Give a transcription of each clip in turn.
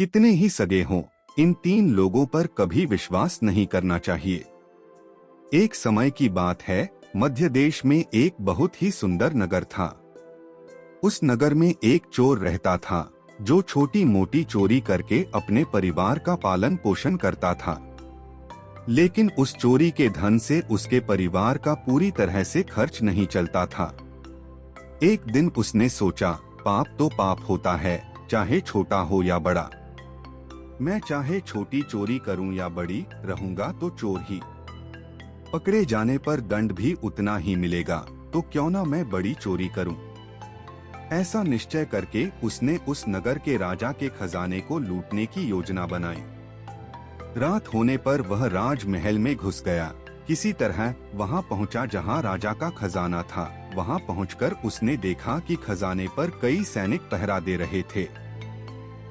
कितने ही सगे हों, इन तीन लोगों पर कभी विश्वास नहीं करना चाहिए। एक समय की बात है, मध्य देश में एक बहुत ही सुंदर नगर था। उस नगर में एक चोर रहता था जो छोटी मोटी चोरी करके अपने परिवार का पालन पोषण करता था। लेकिन उस चोरी के धन से उसके परिवार का पूरी तरह से खर्च नहीं चलता था। एक दिन उसने सोचा, पाप तो पाप होता है, चाहे छोटा हो या बड़ा। मैं चाहे छोटी चोरी करूं या बड़ी, रहूंगा तो चोर ही। पकड़े जाने पर दंड भी उतना ही मिलेगा, तो क्यों ना मैं बड़ी चोरी करूं। ऐसा निश्चय करके उसने उस नगर के राजा के खजाने को लूटने की योजना बनाई। रात होने पर वह राजमहल में घुस गया। किसी तरह वहां पहुंचा जहां राजा का खजाना था। वहां पहुंचकर उसने देखा कि खजाने पर कई सैनिक पहरा दे रहे थे।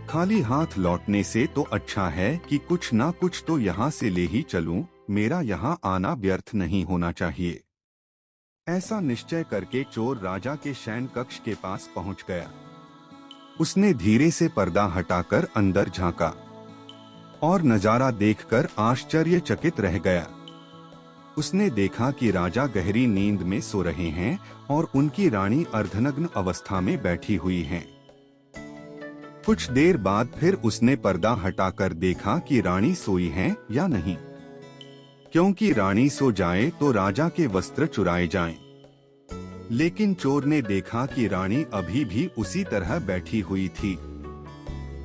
खाली हाथ लौटने से तो अच्छा है कि कुछ ना कुछ तो यहाँ से ले ही चलूं, मेरा यहाँ आना व्यर्थ नहीं होना चाहिए। ऐसा निश्चय करके चोर राजा के शयन कक्ष के पास पहुंच गया। उसने धीरे से पर्दा हटाकर अंदर झांका और नजारा देखकर आश्चर्यचकित रह गया। उसने देखा कि राजा गहरी नींद में सो रहे हैं और उनकी रानी अर्धनग्न अवस्था में बैठी हुई हैं। कुछ देर बाद फिर उसने पर्दा हटाकर देखा कि रानी सोई हैं या नहीं, क्योंकि रानी सो जाए तो राजा के वस्त्र चुराए जाएं। लेकिन चोर ने देखा कि रानी अभी भी उसी तरह बैठी हुई थी।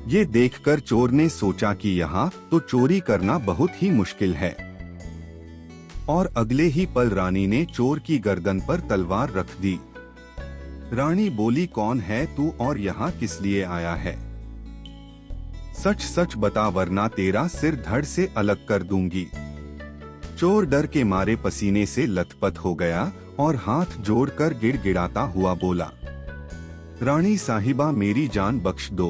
ये देखकर चोर ने सोचा कि यहाँ तो चोरी करना बहुत ही मुश्किल है। और अगले ही पल रानी ने चोर की गर्दन पर तलवार रख दी। रानी बोली, कौन है तू और यहाँ किस लिए आया है? सच सच बता वरना तेरा सिर धड़ से अलग कर दूंगी। चोर डर के मारे पसीने से लथपथ हो गया और हाथ जोड़कर गिड़गिड़ाता हुआ बोला, रानी साहिबा मेरी जान बख्श दो।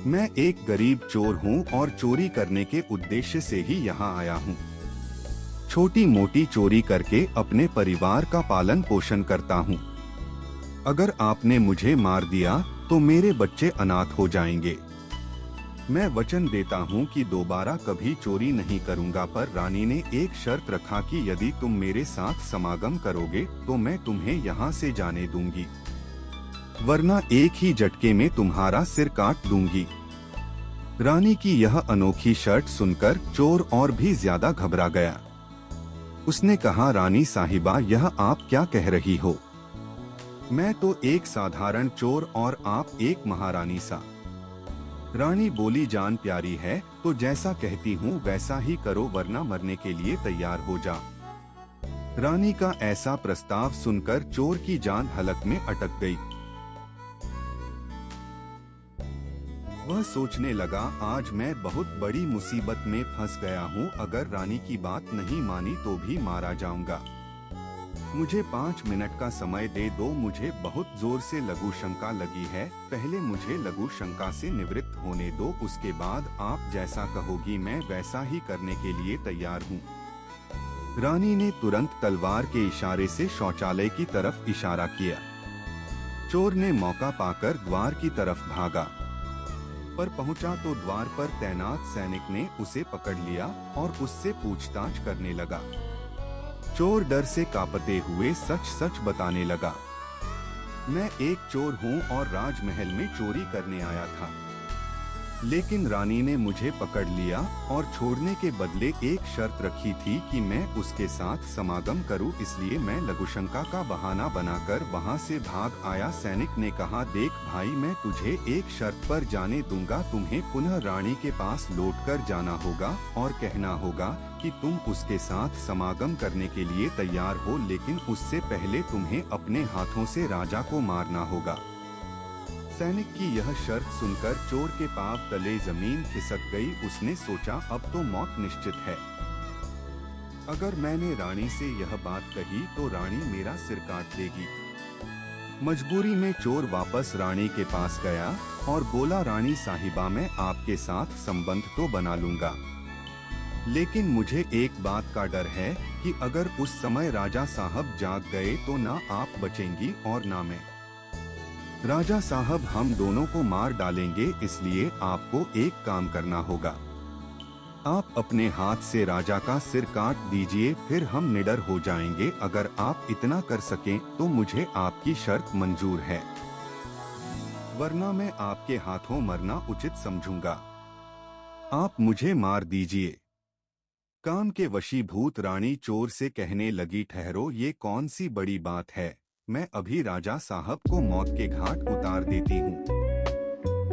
मैं एक गरीब चोर हूँ और चोरी करने के उद्देश्य से ही यहाँ आया हूँ। छोटी मोटी चोरी करके अपने परिवार का पालन पोषण करता हूँ। अगर आपने मुझे मार दिया तो मेरे बच्चे अनाथ हो जाएंगे। मैं वचन देता हूँ कि दोबारा कभी चोरी नहीं करूँगा। पर रानी ने एक शर्त रखा कि यदि तुम मेरे साथ समागम करोगे तो मैं तुम्हें यहाँ से जाने दूंगी, वरना एक ही झटके में तुम्हारा सिर काट दूंगी। रानी की यह अनोखी शर्त सुनकर चोर और भी ज्यादा घबरा गया। उसने कहा, रानी साहिबा यह आप क्या कह रही हो? मैं तो एक साधारण चोर और आप एक महारानी सा। रानी बोली, जान प्यारी है तो जैसा कहती हूँ वैसा ही करो, वरना मरने के लिए तैयार हो जा। रानी का ऐसा प्रस्ताव सुनकर चोर की जान हलक में अटक गई। वह सोचने लगा, आज मैं बहुत बड़ी मुसीबत में फंस गया हूँ। अगर रानी की बात नहीं मानी तो भी मारा जाऊंगा। मुझे 5 मिनट का समय दे दो, मुझे बहुत जोर से लघु शंका लगी है। पहले मुझे लघु शंका से निवृत्त होने दो, उसके बाद आप जैसा कहोगी मैं वैसा ही करने के लिए तैयार हूँ। रानी ने तुरंत तलवार के इशारे से शौचालय की तरफ इशारा किया। चोर ने मौका पाकर द्वार की तरफ भागा, पर पहुंचा तो द्वार पर तैनात सैनिक ने उसे पकड़ लिया और उससे पूछताछ करने लगा। चोर डर से कांपते हुए सच सच बताने लगा, मैं एक चोर हूँ और राजमहल में चोरी करने आया था। लेकिन रानी ने मुझे पकड़ लिया और छोड़ने के बदले एक शर्त रखी थी कि मैं उसके साथ समागम करूं, इसलिए मैं लघुशंका का बहाना बनाकर वहां से भाग आया। सैनिक ने कहा, देख भाई, मैं तुझे एक शर्त पर जाने दूंगा। तुम्हें पुनः रानी के पास लौटकर जाना होगा और कहना होगा कि तुम उसके साथ समागम करने के लिए तैयार हो, लेकिन उससे पहले तुम्हें अपने हाथों से राजा को मारना होगा। सैनिक की यह शर्त सुनकर चोर के पांव तले जमीन खिसक गई। उसने सोचा, अब तो मौत निश्चित है। अगर मैंने रानी से यह बात कही तो रानी मेरा सिर काट देगी। मजबूरी में चोर वापस रानी के पास गया और बोला, रानी साहिबा मैं आपके साथ संबंध तो बना लूंगा, लेकिन मुझे एक बात का डर है कि अगर उस समय राजा साहब जाग गए तो ना आप बचेंगी और ना मैं। राजा साहब, हम दोनों को मार डालेंगे, इसलिए आपको एक काम करना होगा। आप अपने हाथ से राजा का सिर काट दीजिए, फिर हम निडर हो जाएंगे। अगर आप इतना कर सकें तो मुझे आपकी शर्त मंजूर है, वरना मैं आपके हाथों मरना उचित समझूंगा। आप मुझे मार दीजिए। काम के वशीभूत रानी चोर से कहने लगी, ठहरो, ये कौन सी बड़ी बात है, मैं अभी राजा साहब को मौत के घाट उतार देती हूँ।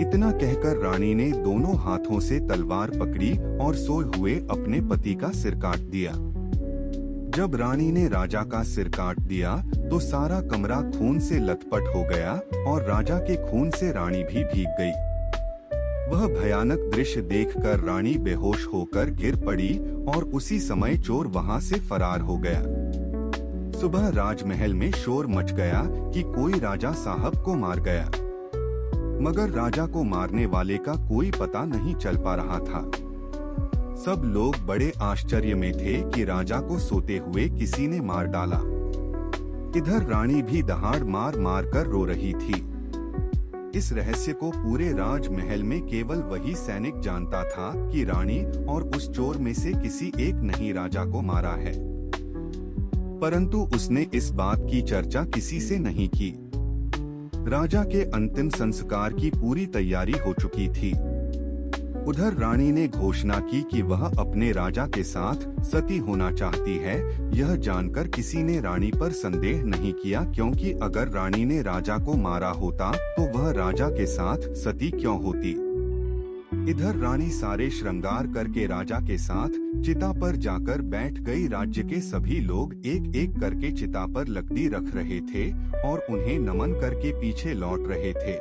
इतना कहकर रानी ने दोनों हाथों से तलवार पकड़ी और सोए हुए अपने पति का सिर काट दिया। जब रानी ने राजा का सिर काट दिया तो सारा कमरा खून से लथपथ हो गया और राजा के खून से रानी भी भीग गई। वह भयानक दृश्य देखकर रानी बेहोश होकर गिर पड़ी और उसी समय चोर वहां से फरार हो गया। सुबह राजमहल में शोर मच गया कि कोई राजा साहब को मार गया, मगर राजा को मारने वाले का कोई पता नहीं चल पा रहा था। सब लोग बड़े आश्चर्य में थे कि राजा को सोते हुए किसी ने मार डाला। इधर रानी भी दहाड़ मार मार कर रो रही थी। इस रहस्य को पूरे राजमहल में केवल वही सैनिक जानता था कि रानी और उस चोर में से किसी एक ने ही राजा को मारा है, परंतु उसने इस बात की चर्चा किसी से नहीं की। राजा के अंतिम संस्कार की पूरी तैयारी हो चुकी थी। उधर रानी ने घोषणा की कि वह अपने राजा के साथ सती होना चाहती है। यह जानकर किसी ने रानी पर संदेह नहीं किया, क्योंकि अगर रानी ने राजा को मारा होता तो वह राजा के साथ सती क्यों होती। इधर रानी सारे श्रृंगार करके राजा के साथ चिता पर जाकर बैठ गई। राज्य के सभी लोग एक एक करके चिता पर लकड़ी रख रहे थे और उन्हें नमन करके पीछे लौट रहे थे।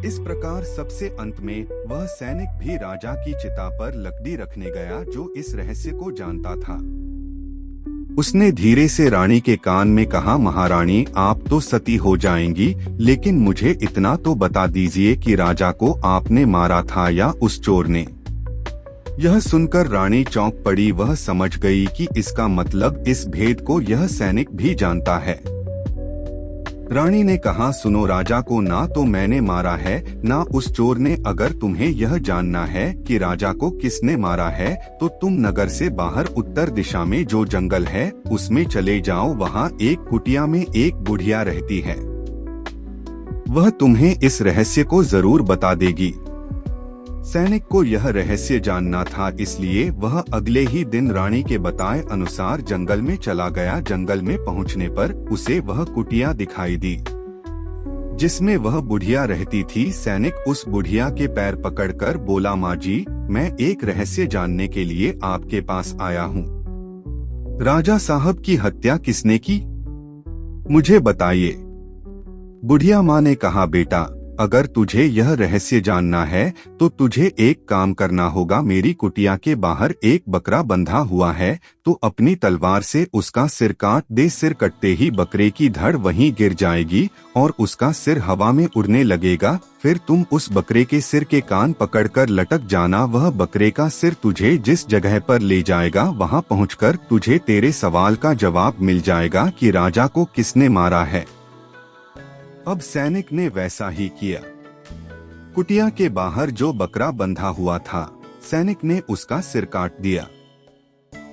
इस प्रकार सबसे अंत में वह सैनिक भी राजा की चिता पर लकड़ी रखने गया जो इस रहस्य को जानता था। उसने धीरे से रानी के कान में कहा, महारानी, आप तो सती हो जाएंगी, लेकिन मुझे इतना तो बता दीजिए कि राजा को आपने मारा था या उस चोर ने। यह सुनकर रानी चौंक पड़ी। वह समझ गई कि इसका मतलब इस भेद को यह सैनिक भी जानता है। रानी ने कहा, सुनो, राजा को ना तो मैंने मारा है ना उस चोर ने। अगर तुम्हें यह जानना है कि राजा को किसने मारा है तो तुम नगर से बाहर उत्तर दिशा में जो जंगल है उसमें चले जाओ। वहाँ एक कुटिया में एक बुढ़िया रहती है, वह तुम्हें इस रहस्य को जरूर बता देगी। सैनिक को यह रहस्य जानना था, इसलिए वह अगले ही दिन रानी के बताए अनुसार जंगल में चला गया। जंगल में पहुंचने पर उसे वह कुटिया दिखाई दी जिसमें वह बुढ़िया रहती थी। सैनिक उस बुढ़िया के पैर पकड़कर बोला, माँ जी, मैं एक रहस्य जानने के लिए आपके पास आया हूँ। राजा साहब की हत्या किसने की, मुझे बताइए। बुढ़िया माँ ने कहा, बेटा, अगर तुझे यह रहस्य जानना है तो तुझे एक काम करना होगा। मेरी कुटिया के बाहर एक बकरा बंधा हुआ है, तो अपनी तलवार से उसका सिर काट दे। सिर कटते ही बकरे की धड़ वहीं गिर जाएगी और उसका सिर हवा में उड़ने लगेगा। फिर तुम उस बकरे के सिर के कान पकड़कर लटक जाना। वह बकरे का सिर तुझे जिस जगह पर ले जाएगा वहां पहुंचकर तुझे तेरे सवाल का जवाब मिल जाएगा कि राजा को किसने मारा है। अब सैनिक ने वैसा ही किया। कुटिया के बाहर जो बकरा बंधा हुआ था, सैनिक ने उसका सिर काट दिया।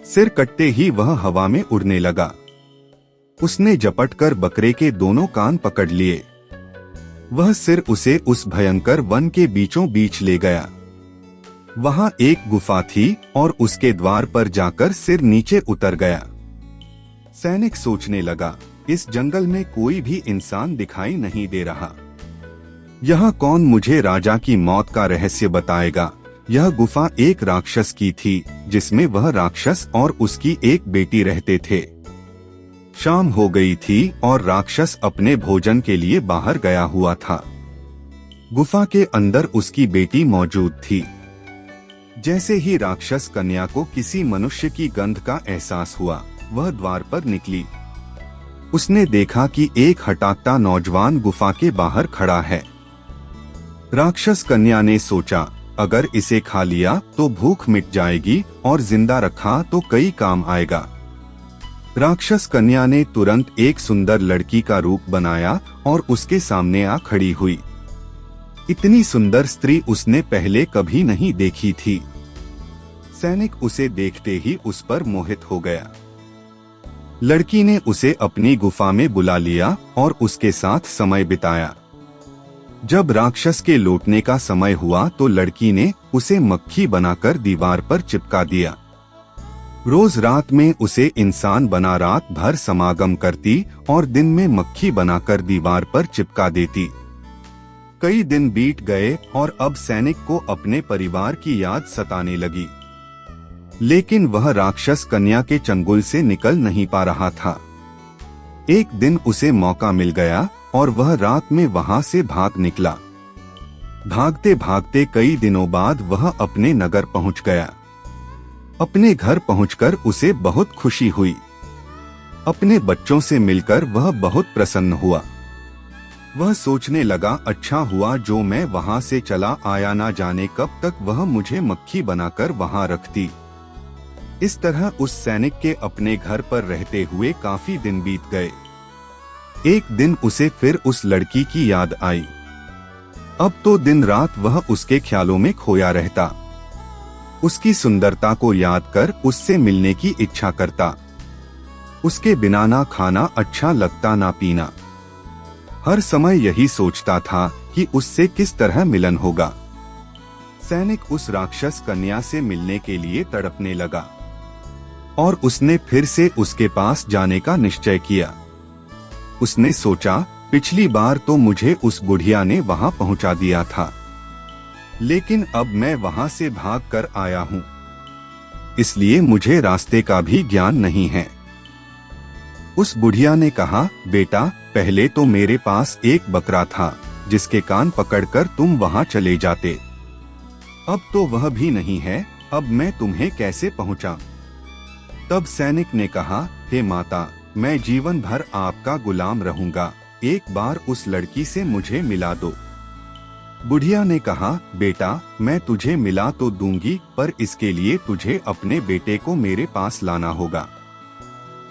सिर कटते ही वह हवा में उड़ने लगा। उसने झपटकर बकरे के दोनों कान पकड़ लिए। वह सिर उसे उस भयंकर वन के बीचों बीच ले गया। वहां एक गुफा थी और उसके द्वार पर जाकर सिर नीचे उतर गया। सैनिक सोचने लगा, इस जंगल में कोई भी इंसान दिखाई नहीं दे रहा। यहाँ कौन मुझे राजा की मौत का रहस्य बताएगा। यह गुफा एक राक्षस की थी जिसमें वह राक्षस और उसकी एक बेटी रहते थे। शाम हो गई थी और राक्षस अपने भोजन के लिए बाहर गया हुआ था। गुफा के अंदर उसकी बेटी मौजूद थी। जैसे ही राक्षस कन्या को किसी मनुष्य की गंध का एहसास हुआ, वह द्वार पर निकली। उसने देखा कि एक हटाता नौजवान गुफा के बाहर खड़ा है। राक्षस कन्या ने सोचा, अगर इसे खा लिया तो भूख मिट जाएगी और जिंदा रखा तो कई काम आएगा। राक्षस कन्या ने तुरंत एक सुंदर लड़की का रूप बनाया और उसके सामने आ खड़ी हुई। इतनी सुंदर स्त्री उसने पहले कभी नहीं देखी थी। सैनिक उसे देखते ही उस पर मोहित हो गया। लड़की ने उसे अपनी गुफा में बुला लिया और उसके साथ समय बिताया। जब राक्षस के लौटने का समय हुआ तो लड़की ने उसे मक्खी बनाकर दीवार पर चिपका दिया। रोज रात में उसे इंसान बना रात भर समागम करती और दिन में मक्खी बनाकर दीवार पर चिपका देती। कई दिन बीत गए और अब सैनिक को अपने परिवार की याद सताने लगी, लेकिन वह राक्षस कन्या के चंगुल से निकल नहीं पा रहा था। एक दिन उसे मौका मिल गया और वह रात में वहां से भाग निकला। भागते भागते कई दिनों बाद वह अपने नगर पहुंच गया। अपने घर पहुंचकर उसे बहुत खुशी हुई। अपने बच्चों से मिलकर वह बहुत प्रसन्न हुआ। वह सोचने लगा, अच्छा हुआ जो मैं वहां से चला आया, ना जाने कब तक वह मुझे मक्खी बनाकर वहां रखती। इस तरह उस सैनिक के अपने घर पर रहते हुए काफी दिन बीत गए। एक दिन उसे फिर उस लड़की की याद आई। अब तो दिन रात वह उसके ख्यालों में खोया रहता। उसकी सुंदरता को याद कर उससे मिलने की इच्छा करता। उसके बिना ना खाना अच्छा लगता ना पीना। हर समय यही सोचता था कि उससे किस तरह मिलन होगा। सैनिक उस राक्षस कन्या से मिलने के लिए तड़पने लगा और उसने फिर से उसके पास जाने का निश्चय किया। उसने सोचा, पिछली बार तो मुझे उस बुढ़िया ने वहां पहुंचा दिया था, लेकिन अब मैं वहां से भाग कर आया हूं, इसलिए मुझे रास्ते का भी ज्ञान नहीं है। उस बुढ़िया ने कहा, बेटा, पहले तो मेरे पास एक बकरा था जिसके कान पकड़कर तुम वहां चले जाते। अब तो वह भी नहीं है, अब मैं तुम्हें कैसे पहुंचा? तब सैनिक ने कहा, हे माता, मैं जीवन भर आपका गुलाम रहूंगा, एक बार उस लड़की से मुझे मिला दो। बुढ़िया ने कहा, बेटा, मैं तुझे मिला तो दूंगी, पर इसके लिए तुझे अपने बेटे को मेरे पास लाना होगा।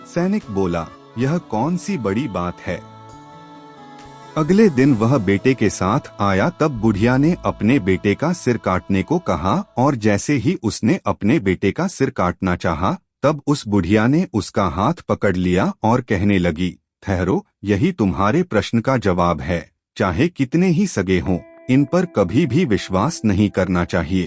सैनिक बोला, यह कौन सी बड़ी बात है। अगले दिन वह बेटे के साथ आया। तब बुढ़िया ने अपने बेटे का सिर काटने को कहा और जैसे ही उसने अपने बेटे का सिर काटना चाहा, तब उस बुढ़िया ने उसका हाथ पकड़ लिया और कहने लगी, ठहरो, यही तुम्हारे प्रश्न का जवाब है। चाहे कितने ही सगे हों, इन पर कभी भी विश्वास नहीं करना चाहिए।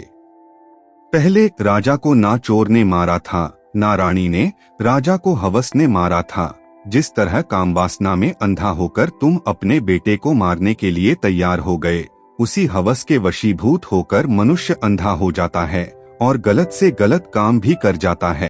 पहले राजा को ना चोर ने मारा था, ना रानी ने, राजा को हवस ने मारा था। जिस तरह कामवासना में अंधा होकर तुम अपने बेटे को मारने के लिए तैयार हो गए, उसी हवस के वशीभूत होकर मनुष्य अंधा हो जाता है और गलत से गलत काम भी कर जाता है।